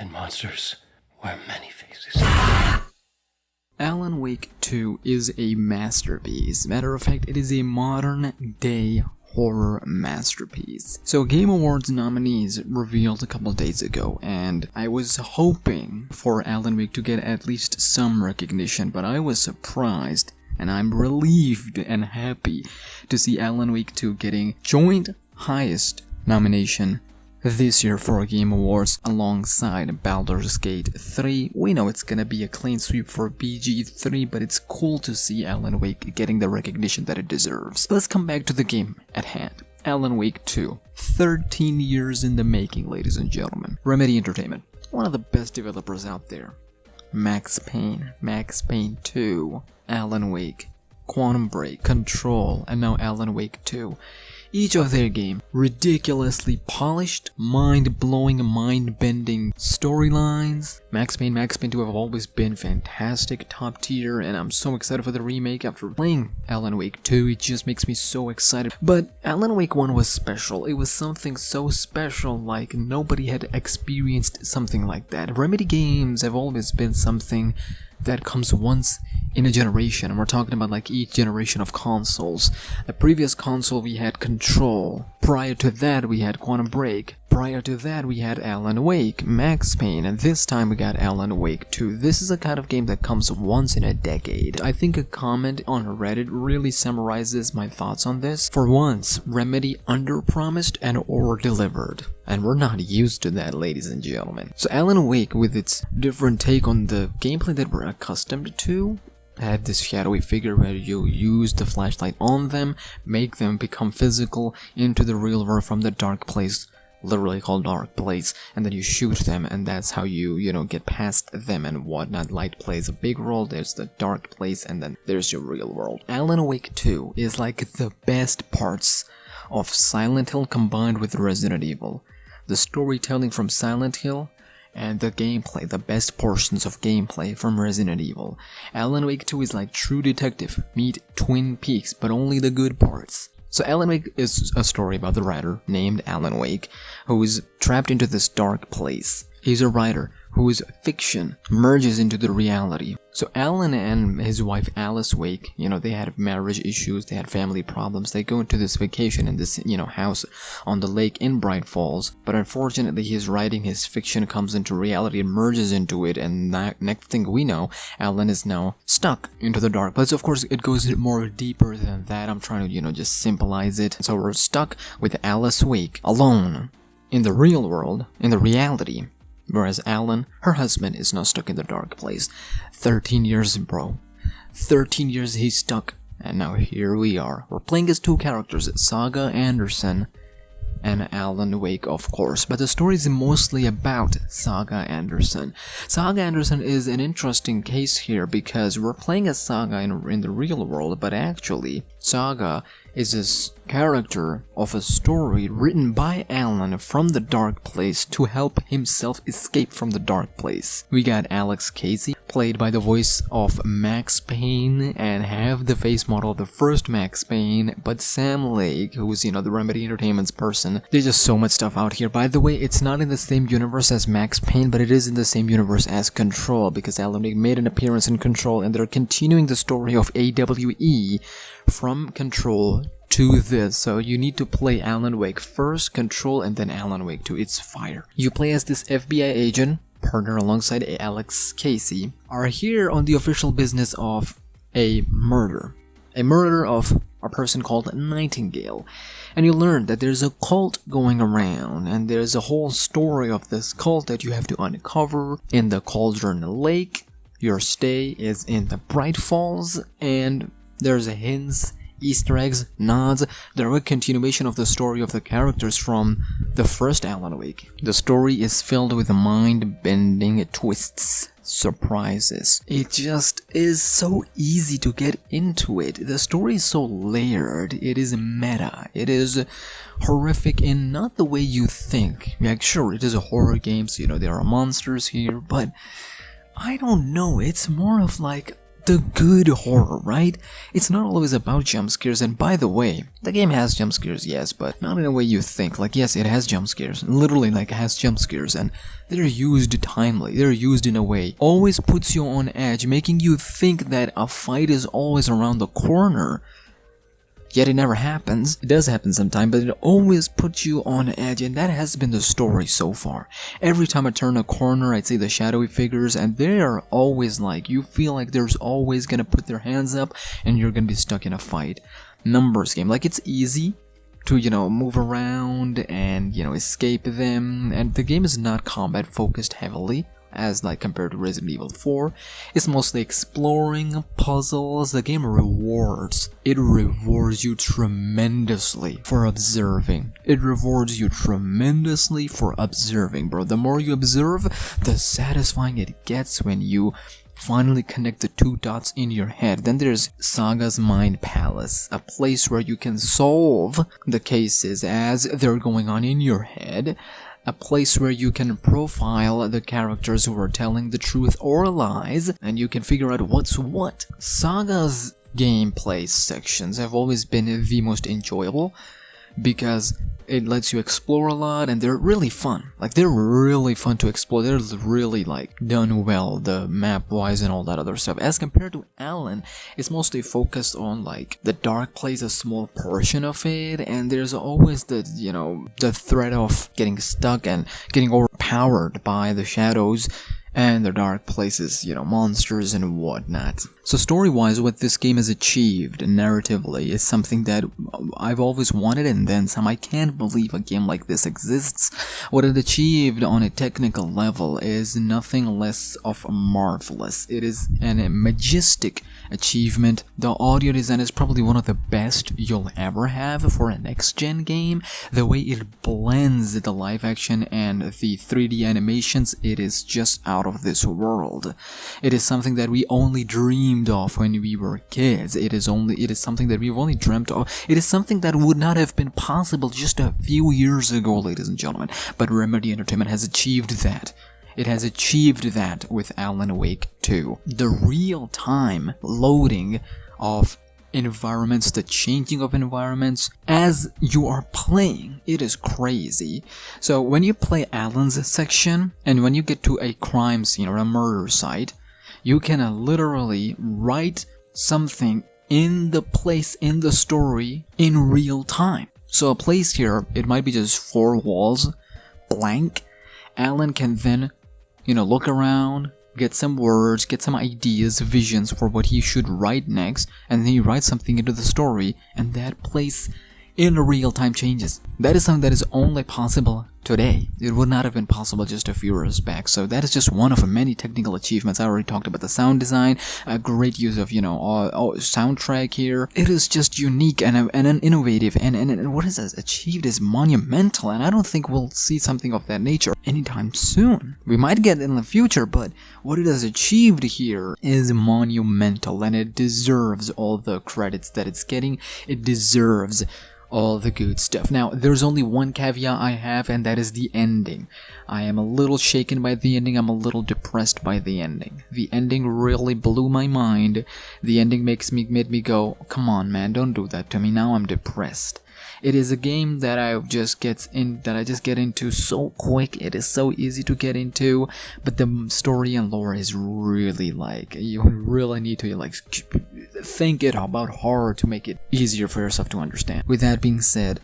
and monsters wear many faces. Alan Wake 2 is a masterpiece. Matter of fact, it is a modern-day horror masterpiece. So Game Awards nominees revealed a couple days ago, and I was hoping for Alan Wake to get at least some recognition, but I was surprised, and I'm relieved and happy to see Alan Wake 2 getting joint highest nomination this year for Game Awards alongside Baldur's Gate 3. We know it's gonna be a clean sweep for BG3, but it's cool to see Alan Wake getting the recognition that it deserves. Let's come back to the game at hand. Alan Wake 2. 13 years in the making, ladies and gentlemen. Remedy Entertainment, one of the best developers out there. Max Payne, Max Payne 2, Alan Wake, Quantum Break, Control, and now Alan Wake 2. Each of their game, ridiculously polished, mind-blowing, mind-bending storylines. Max Payne 2 have always been fantastic, top tier, and I'm so excited for the remake after playing Alan Wake 2, it just makes me so excited. But Alan Wake 1 was special, it was something so special, like nobody had experienced something like that. Remedy games have always been something that comes once in a generation, and we're talking about like each generation of consoles. The previous console we had Control, prior to that we had Quantum Break, prior to that we had Alan Wake, Max Payne, and this time we got Alan Wake 2. This is a kind of game that comes once in a decade. I think a comment on Reddit really summarizes my thoughts on this. For once, Remedy under-promised and over-delivered. And we're not used to that, ladies and gentlemen. So Alan Wake, with its different take on the gameplay that we're accustomed to, had this shadowy figure where you use the flashlight on them, make them become physical into the real world from the dark place, literally called dark place, and then you shoot them, and that's how you get past them and whatnot. Light plays a big role, there's the dark place, and then there's your real world. Alan Wake 2 is like the best parts of Silent Hill combined with Resident Evil. The storytelling from Silent Hill and the gameplay, the best portions of gameplay from Resident Evil. Alan Wake 2 is like True Detective meet Twin Peaks, but only the good parts. So Alan Wake is a story about the writer named Alan Wake, who is trapped into this dark place. He's a writer whose fiction merges into the reality. So Alan and his wife Alice Wake, they had marriage issues, they had family problems. They go into this vacation in this, house on the lake in Bright Falls. But unfortunately, his writing, his fiction comes into reality and merges into it. And next thing we know, Alan is now stuck into the dark place. Of course, it goes more deeper than that. I'm trying to, just symbolize it. So we're stuck with Alice Wake alone in the real world, in the reality. Whereas Alan, her husband, is now stuck in the dark place. 13 years, bro. 13 years he's stuck. And now here we are. We're playing as two characters, Saga Anderson and Alan Wake, of course. But the story is mostly about Saga Anderson. Saga Anderson is an interesting case here because we're playing as Saga in the real world, but actually, Saga is this character of a story written by Alan from the dark place to help himself escape from the dark place. We got Alex Casey, played by the voice of Max Payne and have the face model of the first Max Payne, but Sam Lake, who's, the Remedy Entertainment's person. There's just so much stuff out here. By the way, it's not in the same universe as Max Payne, but it is in the same universe as Control, because Alan Wake made an appearance in Control, and they're continuing the story of AWE from Control to this. So you need to play Alan Wake first, Control, and then Alan Wake 2. It's fire. You play as this FBI agent, partner alongside Alex Casey, are here on the official business of a murder. A murder of a person called Nightingale. And you learn that there's a cult going around, and there's a whole story of this cult that you have to uncover in the Cauldron Lake. Your stay is in the Bright Falls, and there's hints, Easter eggs, nods. They're a continuation of the story of the characters from the first Alan Wake. The story is filled with mind-bending twists, surprises. It just is so easy to get into it. The story is so layered. It is meta. It is horrific in not the way you think. Yeah, sure, it is a horror game, so there are monsters here, but I don't know. It's more of like the good horror, right? It's not always about jump scares, and by the way, the game has jump scares, yes, but not in a way you think. Like, yes, it has jump scares, literally, like, it has jump scares, and they're used timely, they're used in a way, always puts you on edge, making you think that a fight is always around the corner. Yet it never happens. It does happen sometime, but it always puts you on edge, and that has been the story so far. Every time I turn a corner, I'd see the shadowy figures, and they're always like, you feel like there's always gonna put their hands up, and you're gonna be stuck in a fight. Numbers game, like, it's easy to, move around and, escape them, and the game is not combat focused heavily, as like compared to Resident Evil 4. It's mostly exploring, puzzles. The game rewards. It rewards you tremendously for observing. It rewards you tremendously for observing, bro. The more you observe, the satisfying it gets when you finally connect the two dots in your head. Then there's Saga's Mind Palace, a place where you can solve the cases as they're going on in your head. A place where you can profile the characters who are telling the truth or lies, and you can figure out what's what. Saga's gameplay sections have always been the most enjoyable because it lets you explore a lot, and they're really fun. Like, they're really fun to explore. They're really, like, done well, the map-wise and all that other stuff. As compared to Alan, it's mostly focused on, like, the dark plays a small portion of it, and there's always the, the threat of getting stuck and getting overpowered by the shadows and the dark places, monsters and whatnot. So story-wise, what this game has achieved narratively is something that I've always wanted, and then some. I can't believe a game like this exists. What it achieved on a technical level is nothing less of marvelous. It is a majestic achievement. The audio design is probably one of the best you'll ever have for a next-gen game. The way it blends the live action and the 3D animations, it is just out of this world. It is something that we only dreamed of when we were kids. It is something that we've only dreamt of. It is something that would not have been possible just a few years ago, ladies and gentlemen. But Remedy Entertainment has achieved that. It has achieved that with Alan Wake 2. The real-time loading of environments, the changing of environments as you are playing, it is crazy. So when you play Alan's section, and when you get to a crime scene or a murder site, you can literally write something in the place in the story in real time. So a place here, it might be just 4 walls, blank. Alan can then, look around, get some words, get some ideas, visions for what he should write next, and then he writes something into the story, and that place in real time changes. That is something that is only possible today. It would not have been possible just a few years back. So that is just one of many technical achievements. I already talked about the sound design, a great use of, soundtrack here. It is just unique and innovative, and what it has achieved is monumental, and I don't think we'll see something of that nature anytime soon. We might get it in the future, but what it has achieved here is monumental, and it deserves all the credits that it's getting. It deserves all the good stuff. Now, there's only one caveat I have, and that is the ending. I am a little shaken by the ending. I'm a little depressed by the ending. The ending really blew my mind. The ending made me go, come on, man, don't do that to me. Now I'm depressed. It is a game that I just get into so quick. It is so easy to get into, but the story and lore is really you really need to think about horror to make it easier for yourself to understand. With that being said,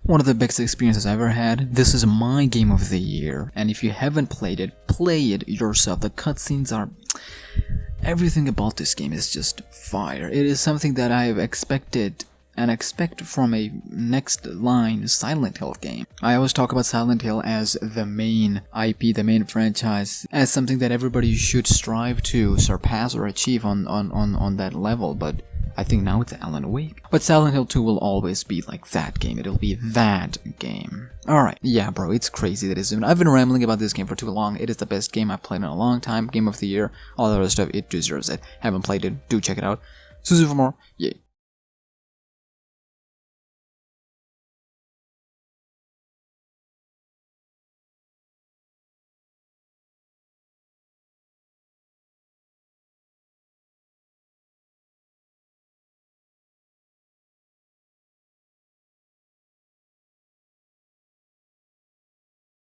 one of the best experiences I've ever had. This is my game of the year, and if you haven't played it, play it yourself. The cutscenes are... everything about this game is just fire. It is something that I've expected and expect from a next line Silent Hill game. I always talk about Silent Hill as the main IP, the main franchise, as something that everybody should strive to surpass or achieve on that level, but I think now it's Alan Wake. But Silent Hill 2 will always be like that game. It'll be that game. Alright, yeah bro, it's crazy that it's... I've been rambling about this game for too long. It is the best game I've played in a long time. Game of the year, all the other stuff, it deserves it. Haven't played it, do check it out. Suzu for more, yay.